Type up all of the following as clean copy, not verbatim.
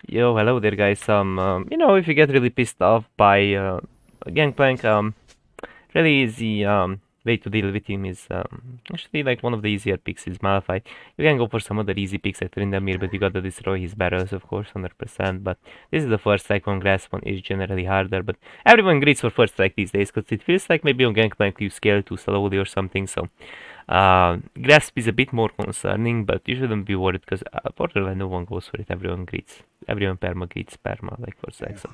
Yo, hello there, guys. You know, if you get really pissed off by Gangplank, really easy way to deal with him is actually like one of the easier picks is malphite. You can go for some other easy picks like Tryndamere, but you gotta destroy his barrels, of course, 100%. But this is the first strike on grass one is generally harder, but everyone greets for first strike these days because it feels like maybe on Gangplank you scale too slowly or something. So grasp is a bit more concerning, but you shouldn't be worried because Portal no one goes for it. Everyone greets. Everyone perma greets perma like for sex. So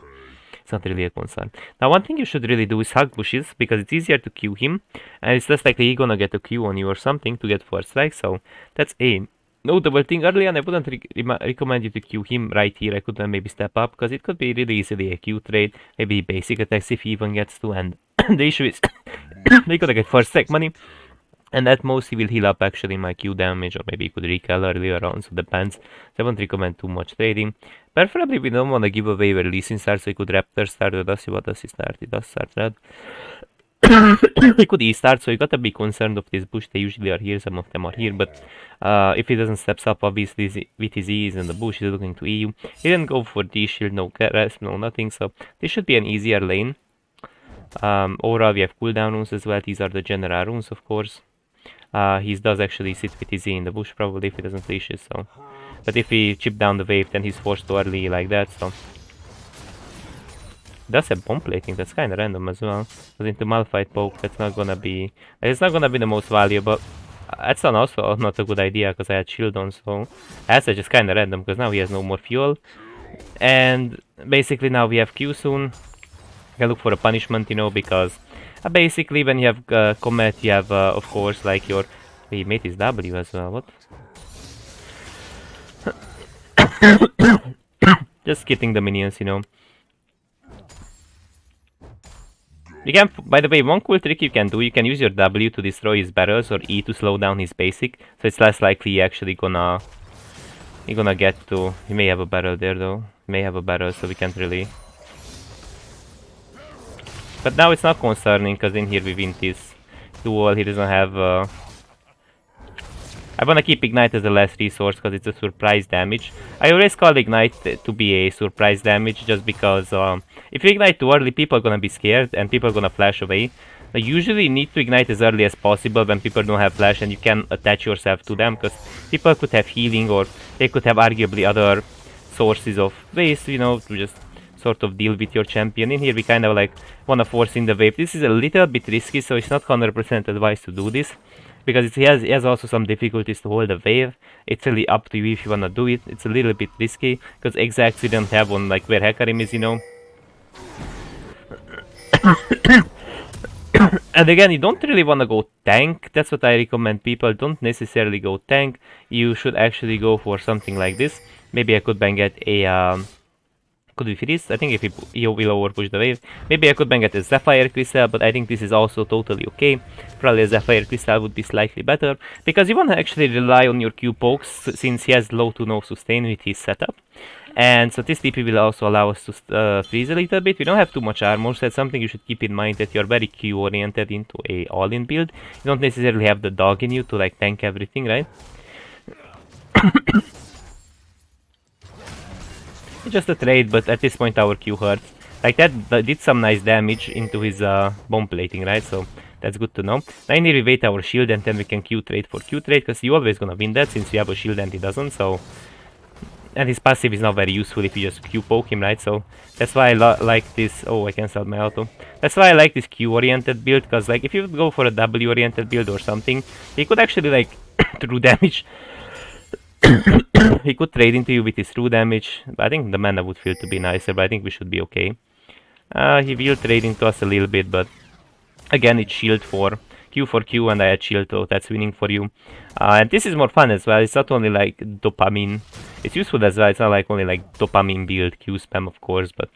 it's not really a concern. Now, one thing you should really do is hug bushes because it's easier to Q him, and it's less likely he's gonna get a Q on you or something to get first strike. So that's a notable thing. Early on, I wouldn't recommend you to Q him right here. I could maybe step up because it could be really easily a Q trade, maybe basic attacks if he even gets to. And the issue is they gotta get first strike money. And at most he will heal up actually my Q damage, or maybe he could recall earlier on, so depends. So I won't recommend too much trading. Preferably we don't want to give away where Lee Sin starts, so he could Raptor start, or does he, what does he start? He does start red. He could E start, so you gotta be concerned of this bush. They usually are here, some of them are here, but if he doesn't steps up obviously with his E's in the bush, he's looking to EU. He didn't go for D shield, no rest, no nothing, so this should be an easier lane. Overall we have cooldown runes as well, these are the general runes of course. He does actually sit with his E in the bush probably if he doesn't leash it, so. But if he chip down the wave, then he's forced to early like that, so. Does have bomb plating, that's kinda random as well. Because into malphite poke, that's not gonna be... It's not gonna be the most valuable. That's also not a good idea, because I had shield on, so... That's just kinda random, because now he has no more fuel. And basically now we have Q soon. I look for a punishment, you know, because... basically, when you have combat, you have, of course, like your... He made his W as well, what? Just getting the minions, you know. You can, by the way, one cool trick you can do, you can use your W to destroy his barrels, or E to slow down his basic, so it's less likely he actually gonna... You're gonna get to... He may have a barrel there, though. He may have a barrel, so we can't really... But now it's not concerning, because in here we win this duel, he doesn't have... I wanna keep Ignite as the last resource, because it's a surprise damage. I always call Ignite to be a surprise damage, just because if you Ignite too early, people are gonna be scared, and people are gonna flash away. You usually need to Ignite as early as possible when people don't have flash, and you can attach yourself to them, because people could have healing, or they could have arguably other sources of ways, you know, to just sort of deal with your champion. In here we kind of like wanna force in the wave. This is a little bit risky, so it's not 100% advised to do this, because he has also some difficulties to hold the wave. It's really up to you if you wanna do it. It's a little bit risky, because exacts we don't have on like where Hecarim is, you know. And again, you don't really wanna go tank. That's what I recommend people. Don't necessarily go tank. You should actually go for something like this. Maybe I could bang at a could we freeze? I think if he will overpush the wave. Maybe I could bang at a Sapphire Crystal, but I think this is also totally okay. Probably a Sapphire Crystal would be slightly better, because you want to actually rely on your Q pokes, since he has low to no sustain with his setup. And so this TP will also allow us to freeze a little bit. We don't have too much armor, so that's something you should keep in mind, that you're very Q oriented into a all-in build. You don't necessarily have the dog in you to like tank everything, right? Just a trade, but at this point our Q hurts. Like that did some nice damage into his bomb plating, right? So that's good to know. Now I need to wait our shield, and then we can Q trade for Q trade, because you always gonna win that since you have a shield and he doesn't. So, and his passive is not very useful if you just Q poke him, right? So that's why I like this. Oh, I canceled my auto. That's why I like this Q oriented build, because like if you would go for a W oriented build or something, he could actually like do damage. He could trade into you with his true damage. I think the mana would feel to be nicer, but I think we should be okay. He will trade into us a little bit, but again, it's shield for Q, and I had shield, so that's winning for you. And this is more fun as well. It's not only like dopamine. It's useful as well. It's not like only like dopamine build, Q spam, of course, but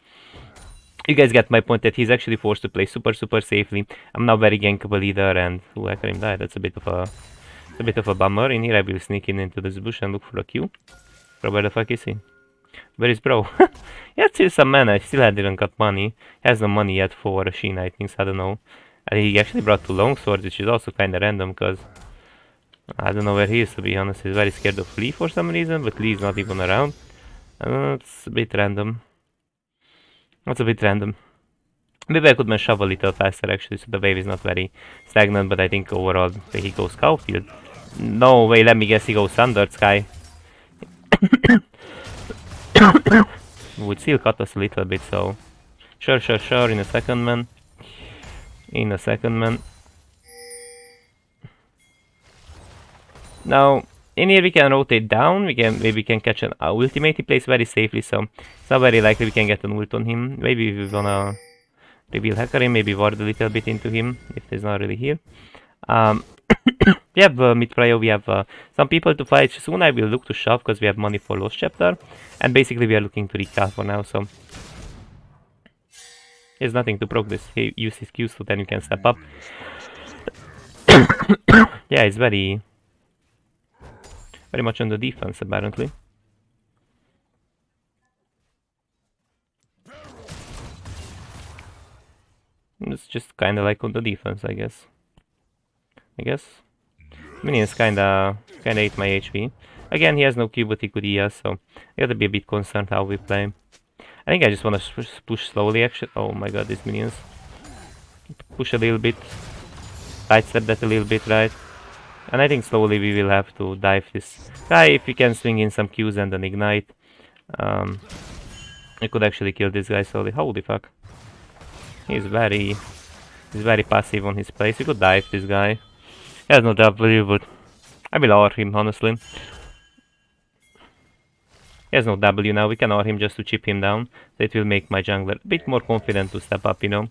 you guys get my point that he's actually forced to play super safely. I'm not very gankable either, and ooh, Hecarim died. That's a bit of a bummer. In here I will sneak in into this bush and look for a Q. Bro, where the fuck is he? Where is bro? He had still some mana, he still didn't got money. He has no money yet for Sheen, I think, so I don't know. And he actually brought two longswords, which is also kinda random, because I don't know where he is, to be honest. He's very scared of Lee for some reason, but Lee is not even around. It's a bit random. That's a bit random. Maybe I could shove a little faster actually, so the wave is not very stagnant, but I think overall he goes Cowfield. No way, let me guess, he goes Thundered Sky. Would still cut us a little bit, so... Sure, in a second, man. In a second, man. Now, in here we can rotate down, maybe we can catch an ultimate. He plays very safely, so it's not very likely we can get an ult on him. Maybe we wanna reveal hacker him, maybe ward a little bit into him, if he's not really here. We have mid prio, we have some people to fight. Soon I will look to shove, because we have money for Lost Chapter. And basically we are looking to recall for now, so... There's nothing to proc this. He uses his Q, so then you can step up. Yeah, it's very much on the defense, apparently. It's just kinda like on the defense, I guess. Minions kinda ate my HP. Again, he has no Q, but he could ES, so I gotta be a bit concerned how we play. I think I just wanna push slowly, actually. Oh my god, these minions. Push a little bit. Sidestep that a little bit, right? And I think slowly we will have to dive this guy. If we can swing in some Qs and an ignite, I could actually kill this guy slowly. Holy fuck. He's very passive on his place. You could dive this guy. He has no W, but I will R him, honestly. He has no W now. We can R him just to chip him down. So it will make my jungler a bit more confident to step up, you know.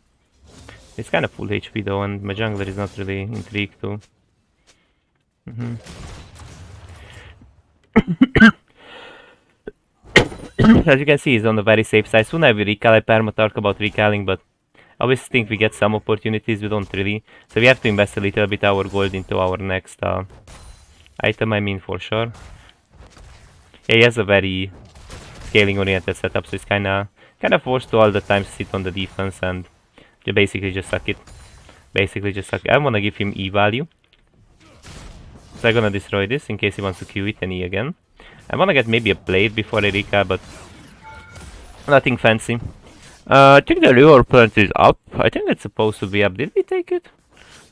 It's kind of full HP though, and my jungler is not really intrigued too. As you can see, he's on the very safe side. Soon I will recall. I perma-talk about recalling, but I always think we get some opportunities, we don't really. So we have to invest a little bit our gold into our next item, I mean, for sure. Yeah, he has a very scaling-oriented setup, so it's kinda forced to all the time sit on the defense and basically just suck it. I wanna give him E value. So I'm gonna destroy this in case he wants to Q it and E again. I wanna get maybe a blade before I recap, but nothing fancy. I think the river plant is up. I think it's supposed to be up. Did we take it?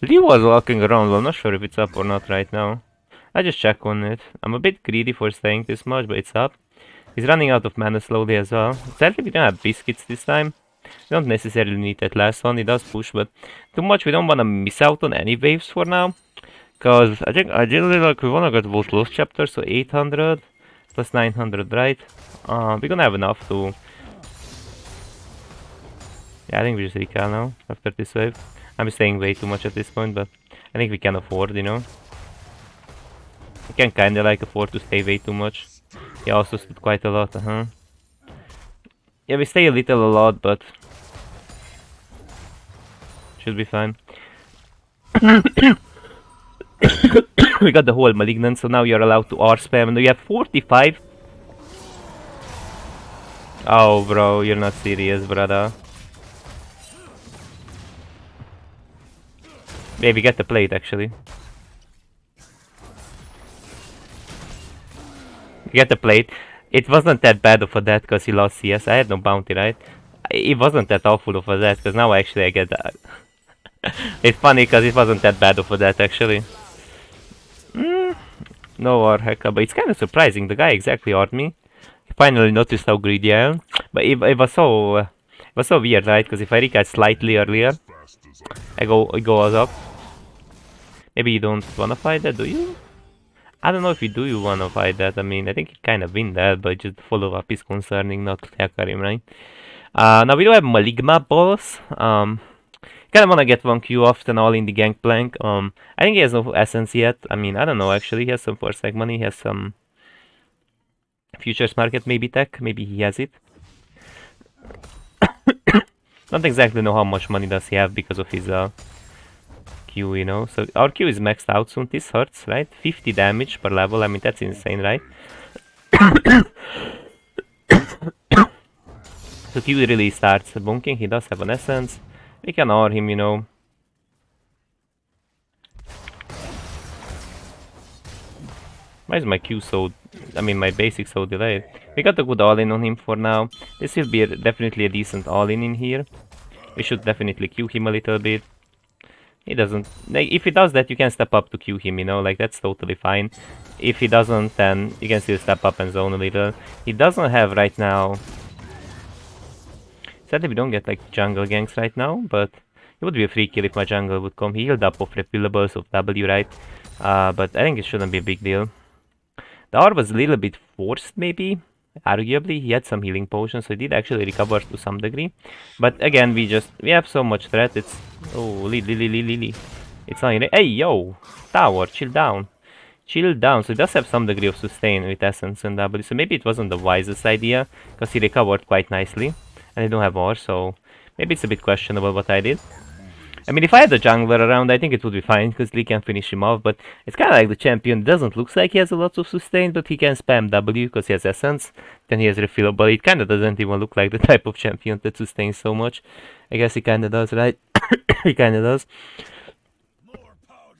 Lee was walking around, I'm not sure if it's up or not right now. I just check on it. I'm a bit greedy for staying this much, but it's up. He's running out of mana slowly as well. Sadly we don't have biscuits this time. We don't necessarily need that last one, it does push, but too much. We don't wanna miss out on any waves for now. Cause I think ideally like we wanna get both Lost Chapters, so 800 plus 900, right? We're gonna have enough to... Yeah, I think we just recall now, after this wave. I'm staying way too much at this point, but I think we can afford, you know. We can kinda like afford to stay way too much. He also stood quite a lot, Yeah, we stay a lot, but... should be fine. We got the whole Malignant, so now you're allowed to R spam, and we have 45. Oh, bro, you're not serious, brother. Yeah, we get the plate, actually. We get the plate. It wasn't that bad of a death because he lost CS. I had no bounty, right? It wasn't that awful of a death because now actually I get that. It's funny because it wasn't that bad of a death, actually. No R hacker, but it's kind of surprising. The guy exactly R'd me. He finally noticed how greedy I am. But it was so weird, right? Because if I recall slightly earlier, it goes up. Maybe you don't wanna fight that, do you? I don't know if you wanna fight that. I mean, I think you kind of win that, but just follow up is concerning, not Hakarim, right? Now we do have Maligma boss. Kind of wanna get one Q off and all in the gangplank. I think he has no essence yet. I mean, I don't know actually. He has some first egg money. He has some futures market, maybe tech. Maybe he has it. Don't exactly know how much money does he have because of his Q, you know. So our Q is maxed out soon. This hurts, right? 50 damage per level. I mean, that's insane, right? So Q really starts bunking. He does have an essence. We can R him, you know. Why is my Q so... I mean, my basic so delayed? We got a good all-in on him for now. This will be definitely a decent all-in in here. We should definitely Q him a little bit. He doesn't... Like, if he does that, you can step up to Q him, you know? Like, that's totally fine. If he doesn't, then you can still step up and zone a little. He doesn't have right now... Sadly, we don't get, like, jungle ganks right now, but... It would be a free kill if my jungle would come. He healed up of refillables of W, right? But I think it shouldn't be a big deal. The R was a little bit forced, maybe. Arguably, he had some healing potions, so he did actually recover to some degree. But again, we have so much threat. It's Lily. It's not. Hey, yo, tower, chill down, chill down. So he does have some degree of sustain with essence and W. So maybe it wasn't the wisest idea because he recovered quite nicely, and I don't have R, so maybe it's a bit questionable what I did. I mean, if I had the jungler around, I think it would be fine, because Lee can finish him off, but it's kind of like the champion doesn't look like he has a lot of sustain, but he can spam W because he has essence, then he has refillable. It kind of doesn't even look like the type of champion that sustains so much. I guess he kind of does, right? He kind of does.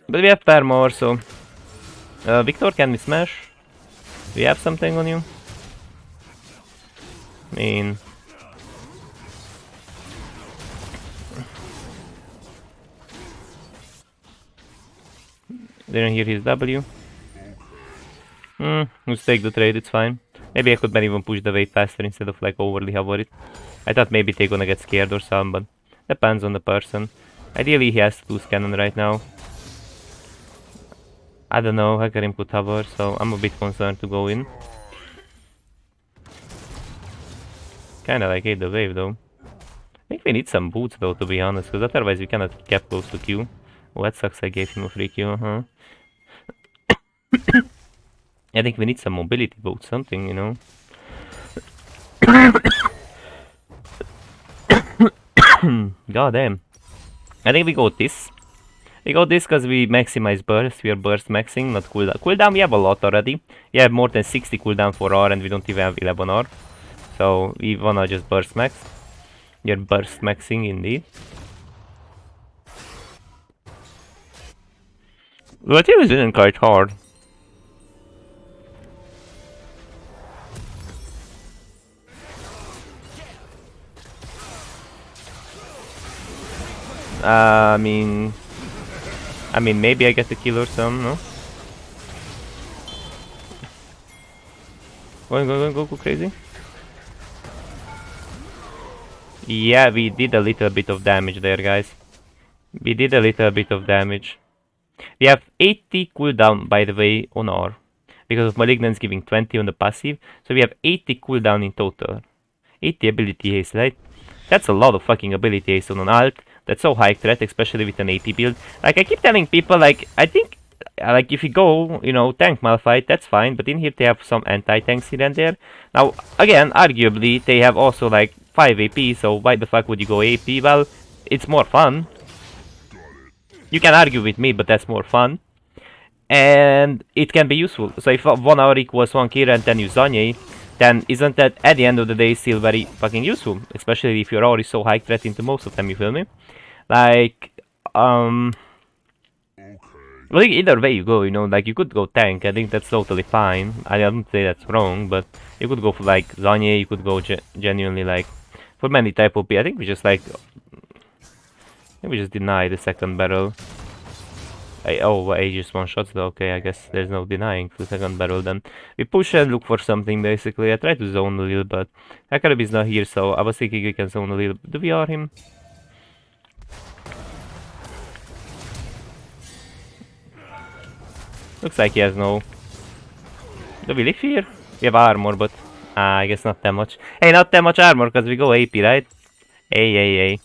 But we have pair more, so... Victor, can we smash? Do we have something on you? I mean... Didn't hear his W. Let's take the trade, it's fine. Maybe I could even push the wave faster instead of like overly worried. I thought maybe they're gonna get scared or something, but depends on the person. Ideally he has to lose cannon right now. I don't know, Hakarim could hover, so I'm a bit concerned to go in. Kinda like hate the wave though. I think we need some boots though, to be honest, because otherwise we cannot get close to Q. Oh, that sucks, I gave him a free Q, I think we need some mobility boots, something, you know. God damn. I think we go this. We go this because we maximize burst. We are burst maxing, not cooldown. Cooldown we have a lot already. We have more than 60 cooldown for R and we don't even have 11 R. So we wanna just burst max. We are burst maxing indeed. But he was in quite hard. I mean, maybe I get the kill or some, no? Go crazy. Yeah, we did a little bit of damage there, guys. We did a little bit of damage. We have 80 cooldown, by the way, on R. Because of Malignance giving 20 on the passive. So we have 80 cooldown in total. 80 ability haste, right? That's a lot of fucking ability haste on an alt. That's so high threat, especially with an 80 build. Like, I keep telling people, like, I think, like, if you go, you know, tank malphite, that's fine. But in here they have some anti-tanks here and there. Now, again, arguably, they have also, like, 5 AP. So why the fuck would you go AP? Well, it's more fun. You can argue with me, but that's more fun. And it can be useful. So if 1 hour equals 1 kill and then you Zanye, then isn't that at the end of the day still very fucking useful? Especially if you're already so high threat into most of them, you feel me? Like, well, either way you go, you know, like you could go tank, I think that's totally fine. I don't say that's wrong, but you could go for like Zanye, you could go genuinely like, for many type of I think we just like, we just deny the second barrel. I just one shots though, okay, I guess there's no denying the second barrel then. We push and look for something basically. I try to zone a little, but Hakarib is not here, so I was thinking we can zone a little. Do we R him? Looks like he has no... Do we live here? We have armor, but... I guess not that much. Hey, not that much armor, because we go AP, right? Hey.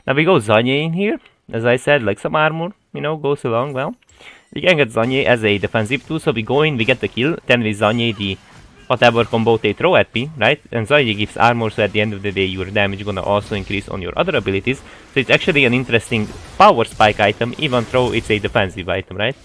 Now we go Zanye in here. As I said, like some armor, you know, goes along well. We can get Zanye as a defensive too, so we go in, we get the kill, then we Zanye the whatever combo they throw at me, right? And Zanye gives armor, so at the end of the day your damage gonna also increase on your other abilities. So it's actually an interesting power spike item, even though it's a defensive item, right?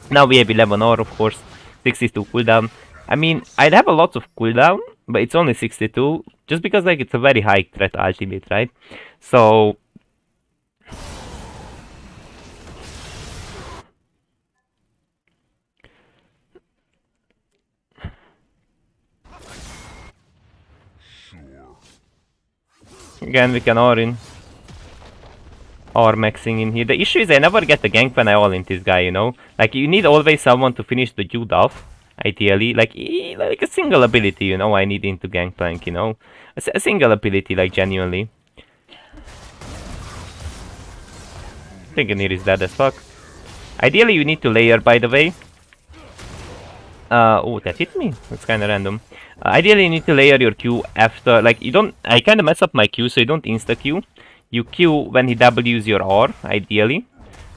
Now we have 11 hour, of course, 62 cooldown. I mean, I'd have a lot of cooldown, but it's only 62, just because like it's a very high threat ultimate, right? So Again, we can R in. R maxing in here. The issue is I never get the gank when I all in this guy, you know? Like, you need always someone to finish the dude off, ideally. Like a single ability, you know, I need into Gangplank, you know? A single ability, like, genuinely. Thinking here is dead as fuck. Ideally, you need to layer, by the way. Oh, that hit me? That's kinda random. Ideally, you need to layer your Q after, like, you don't... I kinda mess up my Q, so you don't insta-Q. You Q when he W's your R, ideally.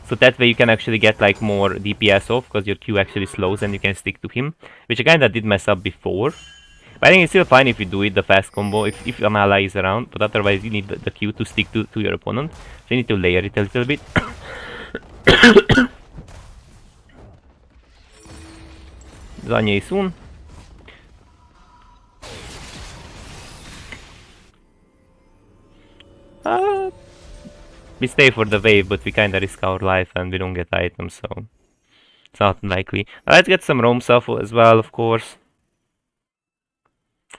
So that way you can actually get, like, more DPS off, because your Q actually slows and you can stick to him. Which I kinda did mess up before. But I think it's still fine if you do it, the fast combo, if an ally is around. But otherwise, you need the Q to stick to your opponent. So you need to layer it a little bit. Zanye soon. We stay for the wave, but we kinda risk our life and we don't get items, so it's not likely. Let's get some roam stuff as well, of course.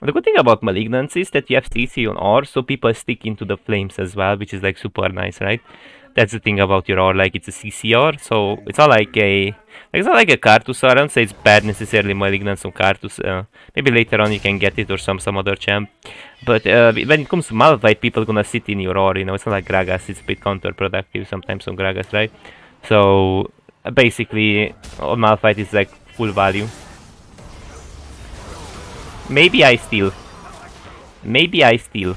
The good thing about Malignancy is that you have CC on R, so people stick into the flames as well, which is like super nice, right? That's the thing about your R, like it's a CCR, so it's not like it's not like a Cartus R. I don't say it's bad necessarily Malignance on Cartus. Maybe later on you can get it or some other champ. But when it comes to malphite, people gonna sit in your R, you know, it's not like Gragas, it's a bit counterproductive sometimes on Gragas, right? So basically on malphite is like full value. Maybe I steal. Maybe I steal.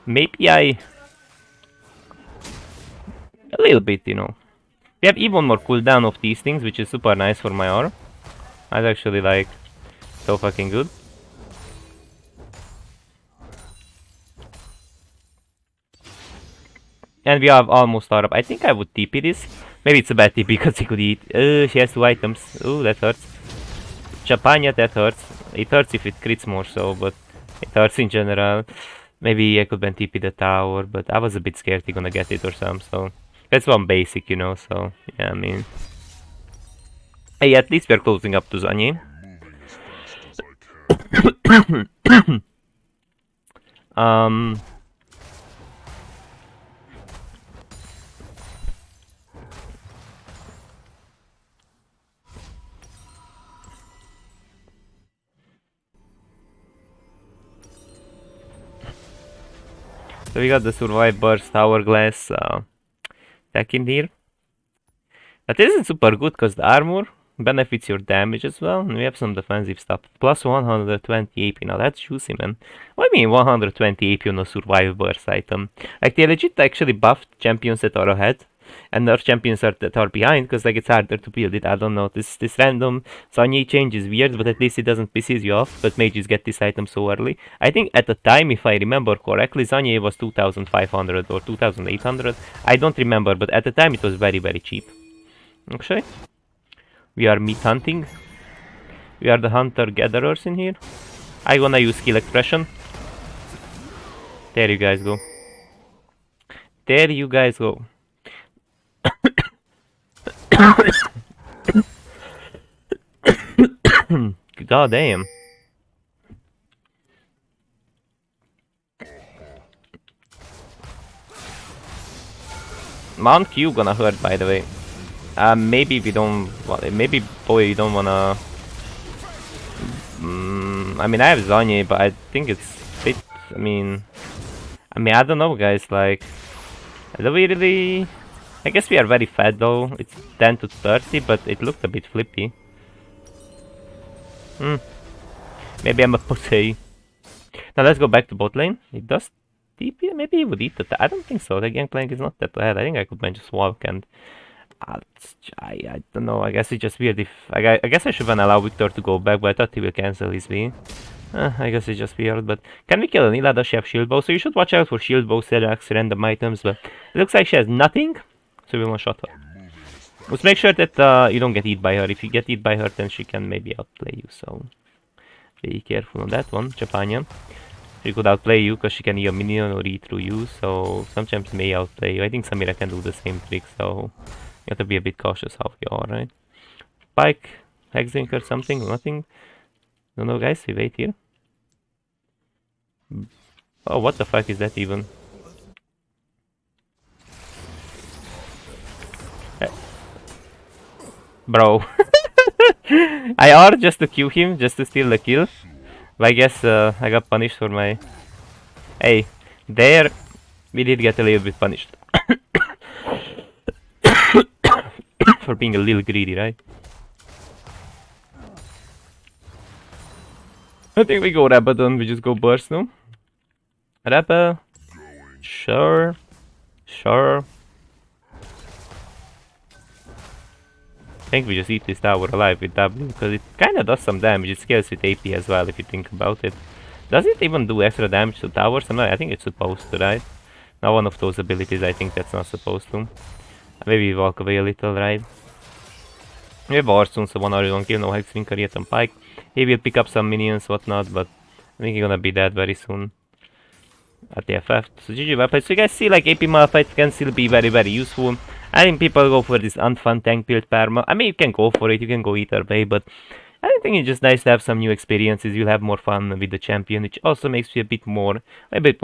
Maybe I... A little bit, you know. We have even more cooldown of these things, which is super nice for my R. That's actually like so fucking good. And we have almost R up. I think I would TP this. Maybe it's a bad TP because he could eat. She has 2 items. Ooh, that hurts. Chapanya, that hurts. It hurts if it crits more so, but it hurts in general. Maybe I could then TP the tower, but I was a bit scared he's gonna get it or something, so... That's one basic, you know, so... Yeah, I mean... Hey, at least we're closing up to Zanye. So we got the Survive Burst Hourglass tech in here. That isn't super good because the armor benefits your damage as well. And we have some defensive stuff. Plus 120 AP. Now that's juicy, man. What do you mean 120 AP on a Survive Burst item? Like they legit actually buffed champions that are ahead. And our champions that are behind, because like it's harder to build it. I don't know. This random Zanye change is weird, but at least it doesn't pisses you off. But mages get this item so early. I think at the time, if I remember correctly, Zanye was 2,500 or 2,800. I don't remember, but at the time it was very, very cheap. Okay. We are meat hunting. We are the hunter-gatherers in here. I gonna use skill expression. There you guys go. There you guys go. God damn. Mount Q gonna hurt, by the way. Maybe we don't... Maybe, boy, you don't wanna... I mean, I have Zanye, but I think it's a bit... I mean, I don't know, guys, like... Do we really... I guess we are very fat though, it's 10 to 30, but it looked a bit flippy. Maybe I'm a pussy. Now let's go back to bot lane. It does TP, maybe he would eat it. I don't think so, the Gangplank is not that bad. I think I could then just walk and... I don't know, I guess it's just weird if... I guess I should then allow Victor to go back, but I thought he will cancel his V. I guess it's just weird, but... Can we kill Anila? Does she have shield bow? So you should watch out for shield bow, Serax, random items, but... It looks like she has nothing. So we won't shot her. Let's make sure that you don't get eaten by her. If you get eaten by her, then she can maybe outplay you. So be careful on that one, Chapanya. She could outplay you because she can eat a minion or eat through you. So some champs may outplay you. I think Samira can do the same trick. So you have to be a bit cautious how you are, right? Pike Hexink or something? Nothing? No, no, guys, we wait here. Oh, what the fuck is that even? Eh, Bro. I R just to kill him, just to steal the kill. But I guess I got punished for my... Hey, there we did get a little bit punished. For being a little greedy, right? I think we go Rabadon, we just go burst, no? Rabba, sure, sure. I think we just eat this tower alive with W, because it kinda does some damage. It scales with AP as well, if you think about it. Does it even do extra damage to towers? I think it's supposed to, right? Now one of those abilities, I think that's not supposed to. Maybe walk away a little, right? We have Arsoon, so 1 hour kill, no Hexwinker yet on Pike. He will pick up some minions, whatnot, but I think he's gonna be dead very soon. At the FF. So GG weapons. So you guys see like AP malphite can still be very useful. I think people go for this unfun tank build perma. I mean you can go for it, you can go either way, but I think it's just nice to have some new experiences. You'll have more fun with the champion, which also makes you a bit more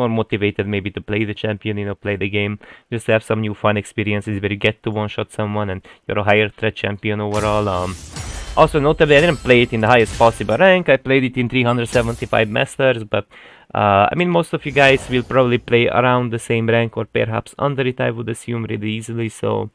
motivated maybe to play the champion, play the game. Just to have some new fun experiences where you get to one-shot someone and you're a higher threat champion overall. Also, notably, I didn't play it in the highest possible rank. I played it in 375 Masters, but I mean, most of you guys will probably play around the same rank or perhaps under it, I would assume, really easily. So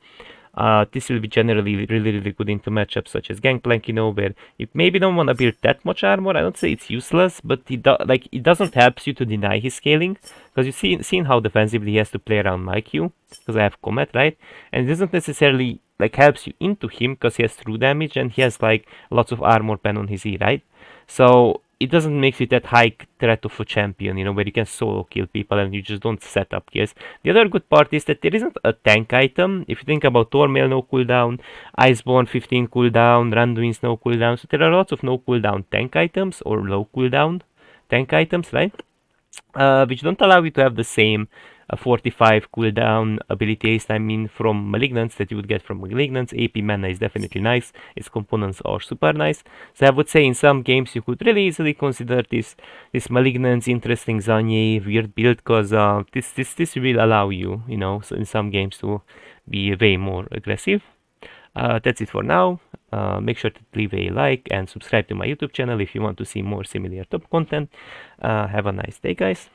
this will be generally really good into matchups such as Gangplank, where you maybe don't want to build that much armor. I don't say it's useless, but it doesn't help you to deny his scaling, because you've seen how defensively he has to play around my Q, because I have Comet, right? And it doesn't necessarily like helps you into him, because he has true damage and he has like lots of armor pen on his E, right? So it doesn't make you that high threat of a champion, where you can solo kill people and you just don't set up kills. The other good part is that there isn't a tank item. If you think about Tormail no cooldown, Iceborne 15 cooldown, Randuin's no cooldown, so there are lots of no cooldown tank items or low cooldown tank items, right? Which don't allow you to have the same 45 cooldown ability haste, I mean, from Malignants that you would get from Malignants. AP mana is definitely nice, its components are super nice. So I would say in some games you could really easily consider this Malignants interesting Zanye weird build, because this will allow you, so in some games to be way more aggressive. That's it for now. Make sure to leave a like and subscribe to my YouTube channel if you want to see more similar top content. Have a nice day, guys.